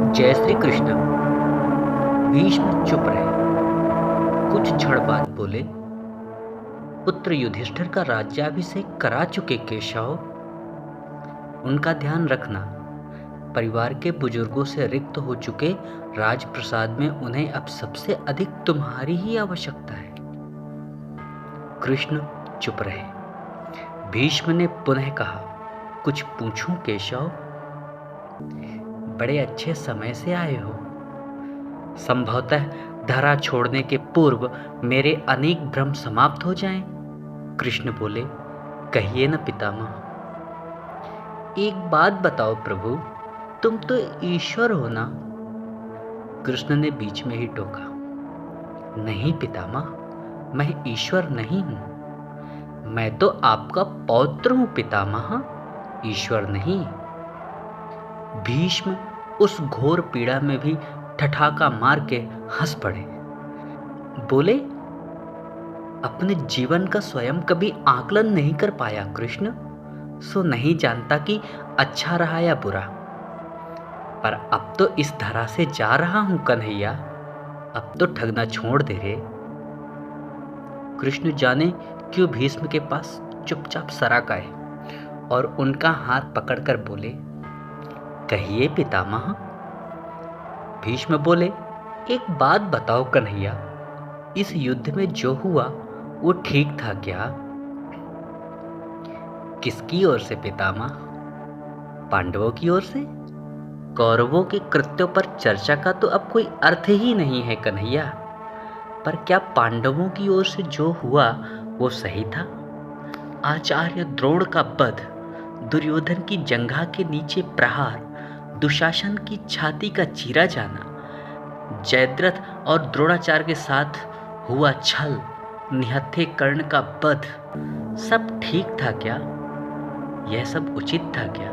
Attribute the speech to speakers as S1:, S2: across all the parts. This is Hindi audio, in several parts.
S1: जय श्री कृष्ण। भीष्म चुप रहे। कुछ क्षण बाद बोले, पुत्र युधिष्ठिर का राज्याभिषेक करा चुके केशव, उनका ध्यान रखना। परिवार के बुजुर्गों से रिक्त हो चुके राजप्रसाद में उन्हें अब सबसे अधिक तुम्हारी ही आवश्यकता है। कृष्ण चुप रहे। भीष्म ने पुनः कहा, कुछ पूछूं केशव? बड़े अच्छे समय से आए हो। संभवतः धरा छोड़ने के पूर्व मेरे अनेक भ्रम समाप्त हो जाएं। कृष्ण बोले, कहिए न पितामह। एक बात बताओ प्रभु, तुम तो ईश्वर हो ना? कृष्ण ने बीच में ही टोका, नहीं पितामह, मैं ईश्वर नहीं हूं। मैं तो आपका पौत्र हूं पितामह, ईश्वर नहीं। भीष्म उस घोर पीड़ा में भी ठठाका मार के हंस पड़े। बोले, अपने जीवन का स्वयं कभी आकलन नहीं कर पाया कृष्ण, सो नहीं जानता कि अच्छा रहा या बुरा। पर अब तो इस धरा से जा रहा हूं कन्हैया, अब तो ठगना छोड़ दे रे। कृष्ण जाने क्यों भीष्म के पास चुपचाप सराक आए और उनका हाथ पकड़कर बोले, कहिए पितामह। भीष्म बोले, एक बात बताओ कन्हैया, इस युद्ध में जो हुआ वो ठीक था क्या? किसकी ओर से पितामह? पांडवों की ओर से? कौरवों के कृत्यों पर चर्चा का तो अब कोई अर्थ ही नहीं है कन्हैया। पर क्या पांडवों की ओर से जो हुआ वो सही था? आचार्य द्रोण का वध, दुर्योधन की जंघा के नीचे प्रहार, दुशासन की छाती का चीरा जाना, जयद्रथ और द्रोणाचार्य के साथ हुआ छल, निहत्थे कर्ण का वध, सब ठीक था क्या? यह सब उचित था क्या?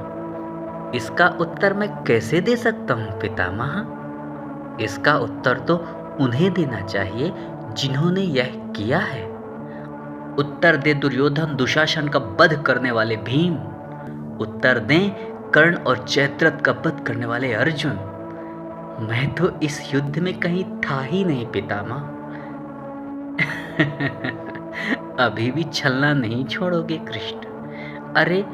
S1: इसका उत्तर मैं कैसे दे सकता हूँ पितामह? इसका उत्तर तो उन्हें देना चाहिए जिन्होंने यह किया है। उत्तर दे दुर्योधन दुशासन का वध करने वाले भीम, उत्तर दें कर्ण और जयद्रथ का वध करने वाले अर्जुन। मैं तो इस युद्ध में कहीं था ही नहीं पितामह। अभी भी छलना नहीं छोड़ोगे कृष्ण? अरे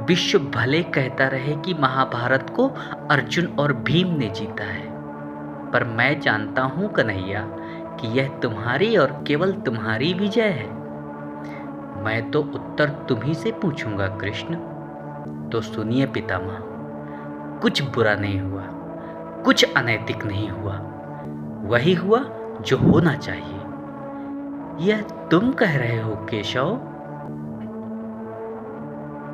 S1: विश्व भले कहता रहे कि महाभारत को अर्जुन और भीम ने जीता है, पर मैं जानता हूं कन्हैया कि यह तुम्हारी और केवल तुम्हारी विजय है। मैं तो उत्तर तुम्ही से पूछूंगा कृष्ण। तो सुनिए पितामह, कुछ बुरा नहीं हुआ, कुछ अनैतिक नहीं हुआ, वही हुआ जो होना चाहिए। यह तुम कह रहे हो केशव?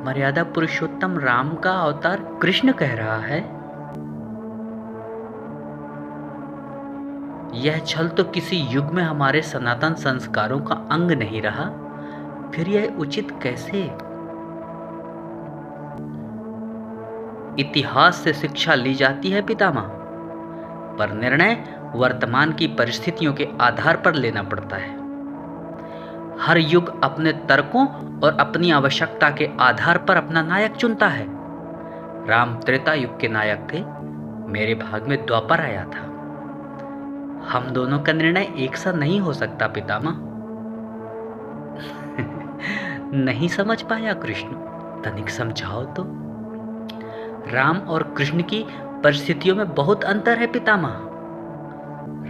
S1: मर्यादा पुरुषोत्तम राम का अवतार कृष्ण कह रहा है। यह छल तो किसी युग में हमारे सनातन संस्कारों का अंग नहीं रहा, फिर यह उचित कैसे? इतिहास से शिक्षा ली जाती है पितामह, पर निर्णय वर्तमान की परिस्थितियों के आधार पर लेना पड़ता है। हर युग अपने तर्कों और अपनी आवश्यकता के आधार पर अपना नायक चुनता है। राम त्रेता युग के नायक थे, मेरे भाग में द्वापर आया था। हम दोनों का निर्णय एक सा नहीं हो सकता पितामह। नहीं समझ पाया कृष्ण, तनिक समझाओ तो। राम और कृष्ण की परिस्थितियों में बहुत अंतर है पितामह।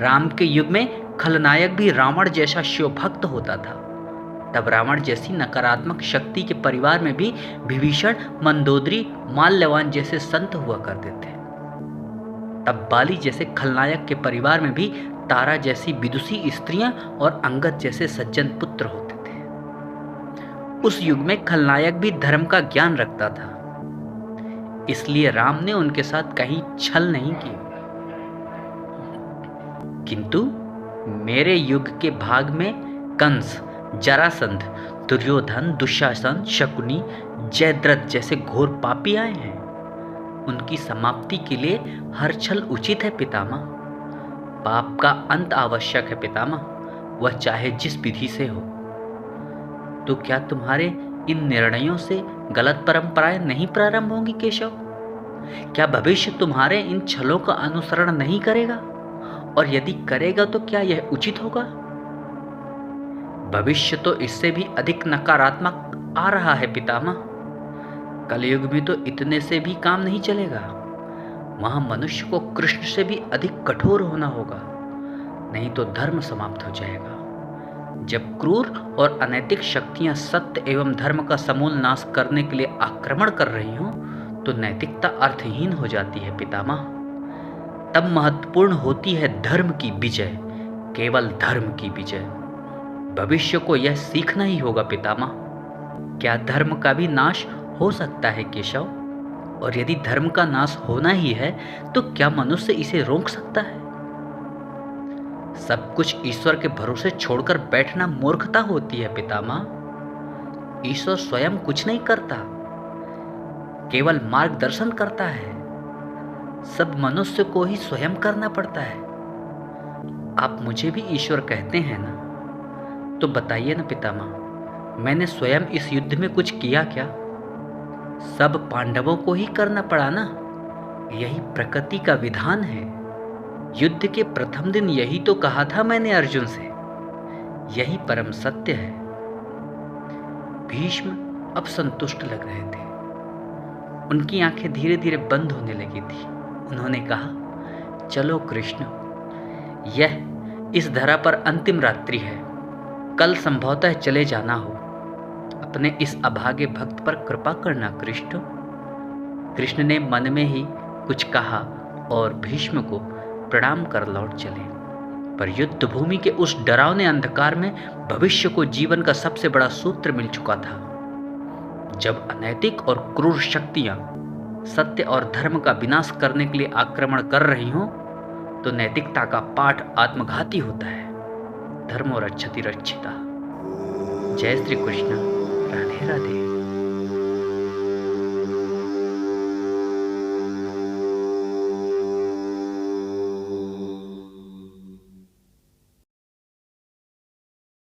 S1: राम के युग में खलनायक भी रावण जैसा शिव भक्त होता था। तब रावण जैसी नकारात्मक शक्ति के परिवार में भी विभीषण, मंदोदरी, माल्यवान जैसे संत हुआ करते थे। तब बाली जैसे खलनायक के परिवार में भी तारा जैसी विदुषी स्त्रियां और अंगद जैसे सज्जन पुत्र होते थे। उस युग में खलनायक भी धर्म का ज्ञान रखता था, इसलिए राम ने उनके साथ कहीं छल नहीं की। किंतु मेरे युग के भाग में कंस, जरासंध, दुर्योधन, दुशासन, शकुनी, जयद्रथ जैसे घोर पापी आए हैं। उनकी समाप्ति के लिए हर छल उचित है पितामह। पाप का अंत आवश्यक है पितामह, वह चाहे जिस विधि से हो। तो क्या तुम्हारे इन निर्णयों से गलत परंपराएं नहीं प्रारंभ होंगी केशव? क्या भविष्य तुम्हारे इन छलों का अनुसरण नहीं करेगा? और यदि करेगा तो क्या यह उचित होगा? भविष्य तो इससे भी अधिक नकारात्मक आ रहा है पितामह। कलयुग में तो इतने से भी काम नहीं चलेगा। वहां मनुष्य को कृष्ण से भी अधिक कठोर होना होगा, नहीं तो धर्म समाप्त हो जाएगा। जब क्रूर और अनैतिक शक्तियां सत्य एवं धर्म का समूल नाश करने के लिए आक्रमण कर रही हों, तो नैतिकता अर्थहीन हो जाती है पितामह। तब महत्वपूर्ण होती है धर्म की विजय, केवल धर्म की विजय। भविष्य को यह सीखना ही होगा पितामह। क्या धर्म का भी नाश हो सकता है केशव? और यदि धर्म का नाश होना ही है तो क्या मनुष्य इसे रोक सकता है? सब कुछ ईश्वर के भरोसे छोड़कर बैठना मूर्खता होती है पितामह। ईश्वर स्वयं कुछ नहीं करता, केवल मार्गदर्शन करता है। सब मनुष्य को ही स्वयं करना पड़ता है। आप मुझे भी ईश्वर कहते हैं ना, तो बताइए ना पितामह, मैंने स्वयं इस युद्ध में कुछ किया क्या? सब पांडवों को ही करना पड़ा ना। यही प्रकृति का विधान है। युद्ध के प्रथम दिन यही तो कहा था मैंने अर्जुन से। यही परम सत्य है। भीष्म अब संतुष्ट लग रहे थे। उनकी आंखें धीरे धीरे बंद होने लगी थी। उन्होंने कहा, चलो कृष्ण, यह इस धरा पर अंतिम रात्रि है। कल संभवतः चले जाना हो। अपने इस अभागे भक्त पर कृपा करना कृष्ण। कृष्ण ने मन में ही कुछ कहा और भीष्म को प्रणाम कर लौट चले। पर युद्ध भूमि के उस डरावने अंधकार में भविष्य को जीवन का सबसे बड़ा सूत्र मिल चुका था। जब अनैतिक और क्रूर शक्तियां सत्य और धर्म का विनाश करने के लिए आक्रमण कर रही हों, तो नैतिकता का पाठ आत्मघाती होता है। धर्म और रक्षति रक्षिता। जय श्री कृष्ण। राधे राधे।